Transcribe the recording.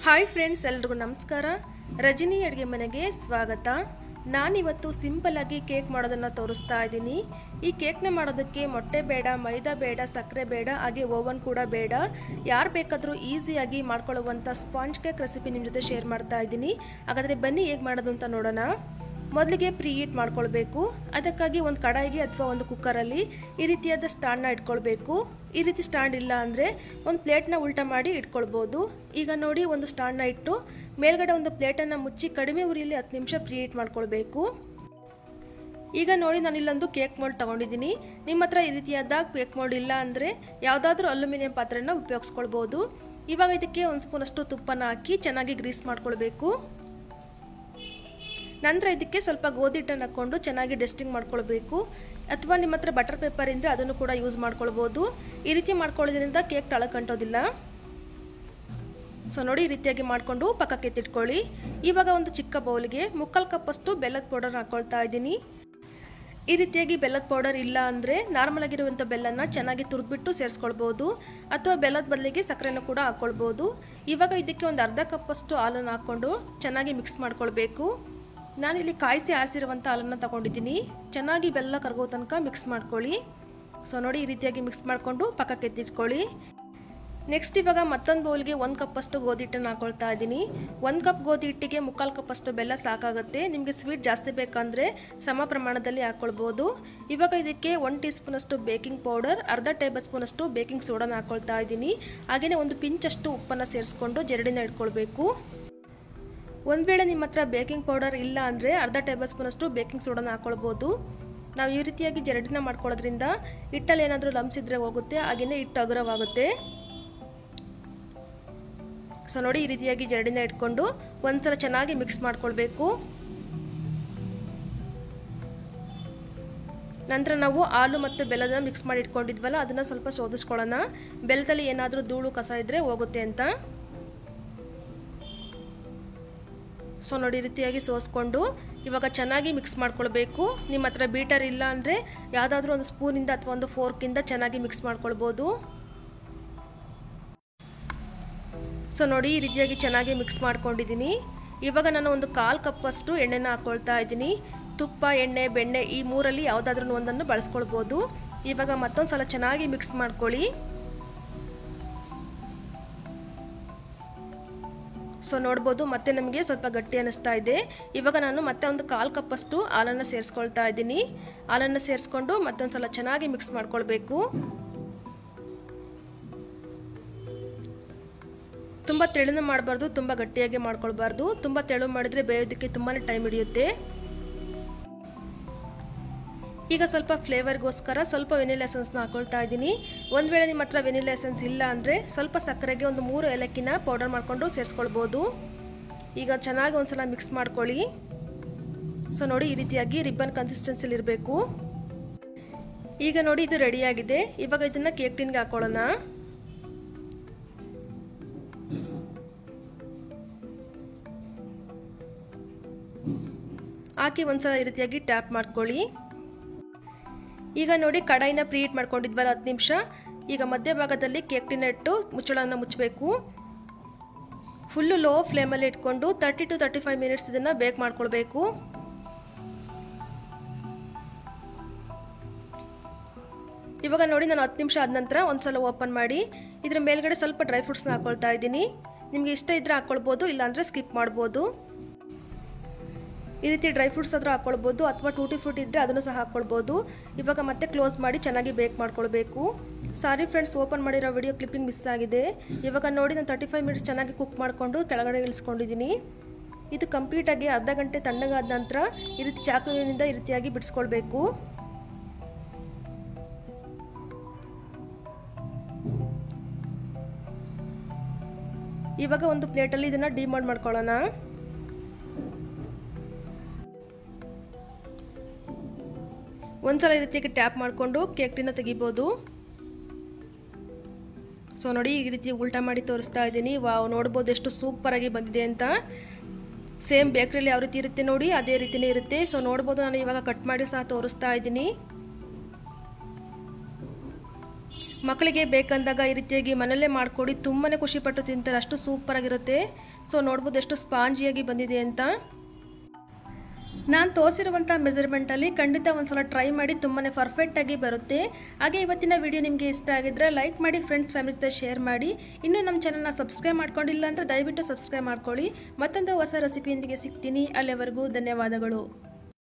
Hi friends, ಎಲ್ರಿಗೂ ನಮಸ್ಕಾರ. ರಜನಿ ಅಡುಗೆ ಮನೆಗೆ ಸ್ವಾಗತ. ನಾನಿವತ್ತು ಸಿಂಪಲ್ ಆಗಿ ಕೇಕ್ ಮಾಡೋದನ್ನು ತೋರಿಸ್ತಾ ಇದ್ದೀನಿ. ಈ ಕೇಕ್ನ ಮಾಡೋದಕ್ಕೆ ಮೊಟ್ಟೆ ಬೇಡ, ಮೈದಾ ಬೇಡ, ಸಕ್ಕರೆ ಬೇಡ, ಹಾಗೆ ಓವನ್ ಕೂಡ ಬೇಡ. ಯಾರು ಬೇಕಾದರೂ ಈಸಿಯಾಗಿ ಮಾಡ್ಕೊಳ್ಳುವಂಥ ಸ್ಪಾಂಜ್ ಕೇಕ್ ರೆಸಿಪಿ ನಿಮ್ಮ ಜೊತೆ ಶೇರ್ ಮಾಡ್ತಾ ಇದ್ದೀನಿ. ಹಾಗಾದರೆ ಬನ್ನಿ ಹೇಗೆ ಮಾಡೋದು ಅಂತ ನೋಡೋಣ. ಮೊದಲಿಗೆ ಪ್ರೀ ಹೀಟ್ ಮಾಡ್ಕೊಳ್ಬೇಕು. ಅದಕ್ಕಾಗಿ ಒಂದು ಕಡಾಯಿಗೆ ಅಥವಾ ಒಂದು ಕುಕ್ಕರಲ್ಲಿ ಈ ರೀತಿಯಾದ ಸ್ಟ್ಯಾಂಡ್ನ ಇಟ್ಕೊಳ್ಬೇಕು. ಈ ರೀತಿ ಸ್ಟ್ಯಾಂಡ್ ಇಲ್ಲ ಅಂದರೆ ಒಂದು ಪ್ಲೇಟ್ನ ಉಲ್ಟಾ ಮಾಡಿ ಇಟ್ಕೊಳ್ಬೋದು. ಈಗ ನೋಡಿ, ಒಂದು ಸ್ಟ್ಯಾಂಡ್ನ ಇಟ್ಟು ಮೇಲ್ಗಡೆ ಒಂದು ಪ್ಲೇಟನ್ನು ಮುಚ್ಚಿ ಕಡಿಮೆ ಉರಿಯಲ್ಲಿ 10 ನಿಮಿಷ ಪ್ರೀ ಹೀಟ್ ಮಾಡ್ಕೊಳ್ಬೇಕು. ಈಗ ನೋಡಿ, ನಾನು ಇಲ್ಲೊಂದು ಕೇಕ್ ಮೋಲ್ಡ್ ತೊಗೊಂಡಿದ್ದೀನಿ. ನಿಮ್ಮ ಹತ್ರ ಈ ರೀತಿಯಾದ ಕೇಕ್ ಮೋಲ್ಡ್ ಇಲ್ಲ ಅಂದರೆ ಯಾವುದಾದ್ರೂ ಅಲ್ಯೂಮಿನಿಯಂ ಪಾತ್ರೆನ ಉಪಯೋಗಿಸ್ಕೊಳ್ಬೋದು. ಇವಾಗ ಇದಕ್ಕೆ 1 ಸ್ಪೂನಷ್ಟು ತುಪ್ಪನ ಹಾಕಿ ಚೆನ್ನಾಗಿ ಗ್ರೀಸ್ ಮಾಡ್ಕೊಳ್ಬೇಕು. ನಂತರ ಇದಕ್ಕೆ ಸ್ವಲ್ಪ ಗೋಧಿ ಹಿಟ್ಟನ್ನು ಹಾಕ್ಕೊಂಡು ಚೆನ್ನಾಗಿ ಡಸ್ಟಿಂಗ್ ಮಾಡ್ಕೊಳ್ಬೇಕು. ಅಥವಾ ನಿಮ್ಮ ಹತ್ರ ಬಟರ್ ಪೇಪರ್ ಇದ್ದರೆ ಅದನ್ನು ಕೂಡ ಯೂಸ್ ಮಾಡ್ಕೊಳ್ಬೋದು. ಈ ರೀತಿ ಮಾಡ್ಕೊಳ್ಳೋದ್ರಿಂದ ಕೇಕ್ ತಳಕಂಟೋದಿಲ್ಲ. ಸೊ ನೋಡಿ, ಈ ರೀತಿಯಾಗಿ ಮಾಡಿಕೊಂಡು ಪಕ್ಕಕ್ಕೆ ಎತ್ತಿಟ್ಕೊಳ್ಳಿ. ಇವಾಗ ಒಂದು ಚಿಕ್ಕ ಬೌಲ್ಗೆ 3/4 ಕಪ್ಪಷ್ಟು ಬೆಲ್ಲದ ಪೌಡರ್ ಹಾಕ್ಕೊಳ್ತಾ ಇದ್ದೀನಿ. ಈ ರೀತಿಯಾಗಿ ಬೆಲ್ಲದ ಪೌಡರ್ ಇಲ್ಲ ಅಂದರೆ ನಾರ್ಮಲ್ ಆಗಿರುವಂಥ ಬೆಲ್ಲನ ಚೆನ್ನಾಗಿ ತುರಿದ್ಬಿಟ್ಟು ಸೇರಿಸ್ಕೊಳ್ಬೋದು. ಅಥವಾ ಬೆಲ್ಲದ ಬದಲಿಗೆ ಸಕ್ಕರೆನೂ ಕೂಡ ಹಾಕ್ಕೊಳ್ಬೋದು. ಇವಾಗ ಇದಕ್ಕೆ ಒಂದು ಅರ್ಧ ಕಪ್ಪಷ್ಟು ಹಾಲನ್ನು ಹಾಕ್ಕೊಂಡು ಚೆನ್ನಾಗಿ ಮಿಕ್ಸ್ ಮಾಡ್ಕೊಳ್ಬೇಕು. ನಾನಿಲ್ಲಿ ಕಾಯಿಸಿ ಆರಿಸಿರುವಂಥ ಹಾಲನ್ನು ತಗೊಂಡಿದ್ದೀನಿ. ಚೆನ್ನಾಗಿ ಬೆಲ್ಲ ಕರಗೋ ತನಕ ಮಿಕ್ಸ್ ಮಾಡ್ಕೊಳ್ಳಿ. ಸೊ ನೋಡಿ, ಈ ರೀತಿಯಾಗಿ ಮಿಕ್ಸ್ ಮಾಡಿಕೊಂಡು ಪಕ್ಕಕ್ಕೆ ಎತ್ತಿಟ್ಕೊಳ್ಳಿ. ನೆಕ್ಸ್ಟ್ ಇವಾಗ ಮತ್ತೊಂದು ಬೌಲ್ಗೆ 1 ಕಪ್ಪಷ್ಟು ಗೋಧಿ ಹಿಟ್ಟನ್ನು ಹಾಕ್ಕೊಳ್ತಾ ಇದ್ದೀನಿ. 1 ಕಪ್ ಗೋಧಿ ಹಿಟ್ಟಿಗೆ 3/4 ಕಪ್ಪಷ್ಟು ಬೆಲ್ಲ ಸಾಕಾಗುತ್ತೆ. ನಿಮಗೆ ಸ್ವೀಟ್ ಜಾಸ್ತಿ ಬೇಕಂದರೆ ಸಮ ಪ್ರಮಾಣದಲ್ಲಿ ಹಾಕ್ಕೊಳ್ಬೋದು. ಇವಾಗ ಇದಕ್ಕೆ 1 ಟೀ ಸ್ಪೂನಷ್ಟು ಬೇಕಿಂಗ್ ಪೌಡರ್, ಅರ್ಧ ಟೇಬಲ್ ಸ್ಪೂನಷ್ಟು ಬೇಕಿಂಗ್ ಸೋಡಾನ ಹಾಕ್ಕೊಳ್ತಾ ಇದ್ದೀನಿ. ಹಾಗೆಯೇ 1 ಪಿಂಚಷ್ಟು ಉಪ್ಪನ್ನು ಸೇರಿಸ್ಕೊಂಡು ಜರಡಿನ ಇಟ್ಕೊಳ್ಬೇಕು. ಒಂದು ವೇಳೆ ನಿಮ್ಮ ಹತ್ರ ಬೇಕಿಂಗ್ ಪೌಡರ್ ಇಲ್ಲ ಅಂದರೆ ಅರ್ಧ ಟೇಬಲ್ ಸ್ಪೂನಷ್ಟು ಬೇಕಿಂಗ್ ಸೋಡಾನ ಹಾಕ್ಕೊಳ್ಬೋದು. ನಾವು ಈ ರೀತಿಯಾಗಿ ಜರಡಿನ ಮಾಡ್ಕೊಳ್ಳೋದ್ರಿಂದ ಹಿಟ್ಟಲ್ಲಿ ಏನಾದರೂ ಲಮ್ಸ್ ಇದ್ದರೆ ಹೋಗುತ್ತೆ, ಹಾಗೆಯೇ ಹಿಟ್ಟು ಹಗುರವಾಗುತ್ತೆ. ಸೊ ನೋಡಿ, ಈ ರೀತಿಯಾಗಿ ಜರಡಿನ ಇಟ್ಕೊಂಡು ಒಂದ್ಸಲ ಚೆನ್ನಾಗಿ ಮಿಕ್ಸ್ ಮಾಡ್ಕೊಳ್ಬೇಕು. ನಂತರ ನಾವು ಹಾಲು ಮತ್ತು ಬೆಲ್ಲದ ಮಿಕ್ಸ್ ಮಾಡಿ ಇಟ್ಕೊಂಡಿದ್ವಲ್ಲ, ಅದನ್ನು ಸ್ವಲ್ಪ ಶೋಧಿಸ್ಕೊಳ್ಳೋಣ. ಬೆಲ್ಲದಲ್ಲಿ ಏನಾದರೂ ಧೂಳು ಕಸ ಇದ್ದರೆ ಹೋಗುತ್ತೆ ಅಂತ. ಸೊ ನೋಡಿ, ಈ ರೀತಿಯಾಗಿ ಸೋಸ್ಕೊಂಡು ಇವಾಗ ಚೆನ್ನಾಗಿ ಮಿಕ್ಸ್ ಮಾಡ್ಕೊಳ್ಬೇಕು. ನಿಮ್ಮ ಹತ್ರ ಬೀಟರ್ ಇಲ್ಲ ಅಂದರೆ ಯಾವುದಾದ್ರೂ ಒಂದು ಸ್ಪೂನಿಂದ ಅಥವಾ ಒಂದು ಫೋರ್ಕಿಂದ ಚೆನ್ನಾಗಿ ಮಿಕ್ಸ್ ಮಾಡ್ಕೊಳ್ಬೋದು. ಸೊ ನೋಡಿ, ಈ ರೀತಿಯಾಗಿ ಚೆನ್ನಾಗಿ ಮಿಕ್ಸ್ ಮಾಡ್ಕೊಂಡಿದ್ದೀನಿ. ಇವಾಗ ನಾನು ಒಂದು 1/4 ಕಪ್ಪಷ್ಟು ಎಣ್ಣೆನ ಹಾಕ್ಕೊಳ್ತಾ ಇದ್ದೀನಿ. ತುಪ್ಪ, ಎಣ್ಣೆ, ಬೆಣ್ಣೆ ಈ ಮೂರಲ್ಲಿ ಯಾವುದಾದ್ರೂ ಒಂದನ್ನು ಬಳಸ್ಕೊಳ್ಬೋದು. ಇವಾಗ ಮತ್ತೊಂದು ಸಲ ಚೆನ್ನಾಗಿ ಮಿಕ್ಸ್ ಮಾಡ್ಕೊಳ್ಳಿ. ಸೊ ನೋಡ್ಬೋದು, ಮತ್ತೆ ನಮಗೆ ಸ್ವಲ್ಪ ಗಟ್ಟಿ ಅನ್ನಿಸ್ತಾ ಇದೆ. ಇವಾಗ ನಾನು ಮತ್ತೆ ಒಂದು 1/4 ಕಪ್ಪಷ್ಟು ಹಾಲನ್ನು ಸೇರಿಸ್ಕೊಳ್ತಾ ಇದ್ದೀನಿ. ಹಾಲನ್ನು ಸೇರಿಸ್ಕೊಂಡು ಮತ್ತೊಂದು ಸಲ ಚೆನ್ನಾಗಿ ಮಿಕ್ಸ್ ಮಾಡ್ಕೊಳ್ಬೇಕು. ತುಂಬ ತೆಳುನ ಮಾಡಬಾರ್ದು, ತುಂಬ ಗಟ್ಟಿಯಾಗಿ ಮಾಡ್ಕೊಳ್ಬಾರ್ದು. ತುಂಬ ತೆಳು ಮಾಡಿದರೆ ಬೇಯೋದಕ್ಕೆ ತುಂಬಾ ಟೈಮ್ ಹಿಡಿಯುತ್ತೆ. ಈಗ ಸ್ವಲ್ಪ ಫ್ಲೇವರ್ಗೋಸ್ಕರ ಸ್ವಲ್ಪ ವೆನಿಲಾ ಎಸೆನ್ಸ್ನ ಹಾಕ್ಕೊಳ್ತಾ ಇದ್ದೀನಿ. ಒಂದು ವೇಳೆ ನಿಮ್ಮ ಹತ್ರ ವೆನಿಲಾ ಎಸೆನ್ಸ್ ಇಲ್ಲ ಅಂದರೆ ಸ್ವಲ್ಪ ಸಕ್ಕರೆಗೆ ಒಂದು 3 ಏಲಕ್ಕಿನ ಪೌಡರ್ ಮಾಡಿಕೊಂಡು ಸೇರಿಸ್ಕೊಳ್ಬೋದು. ಈಗ ಚೆನ್ನಾಗಿ ಒಂದ್ಸಲ ಮಿಕ್ಸ್ ಮಾಡ್ಕೊಳ್ಳಿ. ಸೊ ನೋಡಿ, ಈ ರೀತಿಯಾಗಿ ರಿಬ್ಬನ್ ಕನ್ಸಿಸ್ಟೆನ್ಸಿಲಿ ಇರಬೇಕು. ಈಗ ನೋಡಿ, ಇದು ರೆಡಿಯಾಗಿದೆ. ಇವಾಗ ಇದನ್ನು ಕೇಕ್ ಟಿನ್ಗೆ ಹಾಕೊಳ್ಳೋಣ. ಹಾಕಿ ಒಂದ್ಸಲ ಈ ರೀತಿಯಾಗಿ ಟ್ಯಾಪ್ ಮಾಡ್ಕೊಳ್ಳಿ. ಈಗ ನೋಡಿ, ಕಡಾಯಿನ ಪ್ರೀ ಹೀಟ್ ಮಾಡ್ಕೊಂಡಿದ್ವಲ್ಲ 10 ನಿಮಿಷ. ಈಗ ಮಧ್ಯಭಾಗದಲ್ಲಿ ಕೇಕ್ ಟಿನ್ ಇಟ್ಟು ಮುಚ್ಚಳನ ಮುಚ್ಚಬೇಕು. ಫುಲ್ಲು ಲೋ ಫ್ಲೇಮಲ್ಲಿ ಇಟ್ಕೊಂಡು 30 to 35 ಮಿನಿಟ್ಸ್ ಇದನ್ನು ಬೇಕ್ ಮಾಡ್ಕೊಳ್ಬೇಕು. ಇವಾಗ ನೋಡಿ, ನಾನು 10 ನಿಮಿಷ ಆದ ನಂತರ ಒಂದ್ಸಲ ಓಪನ್ ಮಾಡಿ ಇದ್ರ ಮೇಲ್ಗಡೆ ಸ್ವಲ್ಪ ಡ್ರೈ ಫ್ರೂಟ್ಸ್ನ ಹಾಕ್ಕೊಳ್ತಾ ಇದ್ದೀನಿ. ನಿಮಗೆ ಇಷ್ಟ ಇದ್ರೆ ಹಾಕ್ಕೊಳ್ಬೋದು, ಇಲ್ಲಾಂದರೆ ಸ್ಕಿಪ್ ಮಾಡ್ಬೋದು. ಈ ರೀತಿ ಡ್ರೈ ಫ್ರೂಟ್ಸ್ ಆದರೂ ಹಾಕ್ಕೊಳ್ಬೋದು, ಅಥವಾ ಟೂಟಿ ಫ್ರೂಟ್ ಇದ್ದರೆ ಅದನ್ನು ಸಹ ಹಾಕ್ಕೊಳ್ಬೋದು. ಇವಾಗ ಮತ್ತೆ ಕ್ಲೋಸ್ ಮಾಡಿ ಚೆನ್ನಾಗಿ ಬೇಕ್ ಮಾಡ್ಕೊಳ್ಬೇಕು. ಸಾರಿ ಫ್ರೆಂಡ್ಸ್, ಓಪನ್ ಮಾಡಿರೋ ವಿಡಿಯೋ ಕ್ಲಿಪ್ಪಿಂಗ್ ಮಿಸ್ ಆಗಿದೆ. ಇವಾಗ ನೋಡಿ, ನಾನು 35 ಮಿನಿಟ್ಸ್ ಚೆನ್ನಾಗಿ ಕುಕ್ ಮಾಡಿಕೊಂಡು ಕೆಳಗಡೆ ಇಳಿಸ್ಕೊಂಡಿದ್ದೀನಿ. ಇದು ಕಂಪ್ಲೀಟಾಗಿ ಅರ್ಧ ಗಂಟೆ ತಣ್ಣಗಾದ ನಂತರ ಈ ರೀತಿ ಚಾಕುವಿನಿಂದ ಈ ರೀತಿಯಾಗಿ ಬಿಡಿಸ್ಕೊಳ್ಬೇಕು. ಇವಾಗ ಒಂದು ಪ್ಲೇಟಲ್ಲಿ ಇದನ್ನು ಡಿಮೋಲ್ಡ್ ಮಾಡ್ಕೊಳ್ಳೋಣ. ಒಂದ್ಸಲ ಈ ರೀತಿಯಾಗಿ ಟ್ಯಾಪ್ ಮಾಡಿಕೊಂಡು ಕೇಕ್ ಟಿನ್ನ ತೆಗಿಬೋದು. ಸೊ ನೋಡಿ, ಈ ರೀತಿ ಉಲ್ಟಾ ಮಾಡಿ ತೋರಿಸ್ತಾ ಇದ್ದೀನಿ. ವಾವ್, ನೋಡ್ಬೋದು ಎಷ್ಟು ಸೂಪರಾಗಿ ಬಂದಿದೆ ಅಂತ. ಸೇಮ್ ಬೇಕ್ರಿಯಲ್ಲಿ ಯಾವ ರೀತಿ ಇರುತ್ತೆ ನೋಡಿ, ಅದೇ ರೀತಿಯೇ ಇರುತ್ತೆ. ಸೊ ನೋಡ್ಬೋದು, ನಾನು ಇವಾಗ ಕಟ್ ಮಾಡಿ ಸಹ ತೋರಿಸ್ತಾ ಇದ್ದೀನಿ. ಮಕ್ಕಳಿಗೆ ಬೇಕಂದಾಗ ಈ ರೀತಿಯಾಗಿ ಮನೆಯಲ್ಲೇ ಮಾಡಿಕೊಡಿ, ತುಂಬಾ ಖುಷಿಪಟ್ಟು ತಿಂತಾರೆ, ಅಷ್ಟು ಸೂಪರಾಗಿರುತ್ತೆ. ಸೊ ನೋಡ್ಬೋದು ಎಷ್ಟು ಸ್ಪಾಂಜಿಯಾಗಿ ಬಂದಿದೆ ಅಂತ. ನಾನು ತೋರಿಸಿರುವಂಥ ಮೆಜರ್ಮೆಂಟಲ್ಲಿ ಖಂಡಿತ ಒಂದ್ಸಲ ಟ್ರೈ ಮಾಡಿ, ತುಂಬಾ ಪರ್ಫೆಕ್ಟಾಗಿ ಬರುತ್ತೆ. ಹಾಗೆ ಇವತ್ತಿನ ವಿಡಿಯೋ ನಿಮಗೆ ಇಷ್ಟ ಆಗಿದ್ರೆ ಲೈಕ್ ಮಾಡಿ, ಫ್ರೆಂಡ್ಸ್ ಫ್ಯಾಮಿಲಿ ಜೊತೆ ಶೇರ್ ಮಾಡಿ. ಇನ್ನೂ ನಮ್ಮ ಚಾನಲ್ನ ಸಬ್ಸ್ಕ್ರೈಬ್ ಮಾಡ್ಕೊಂಡಿಲ್ಲ ಅಂದರೆ ದಯವಿಟ್ಟು ಸಬ್ಸ್ಕ್ರೈಬ್ ಮಾಡ್ಕೊಳ್ಳಿ. ಮತ್ತೊಂದು ಹೊಸ ರೆಸಿಪಿಯೊಂದಿಗೆ ಸಿಗ್ತೀನಿ. ಅಲ್ಲಿವರೆಗೂ ಧನ್ಯವಾದಗಳು.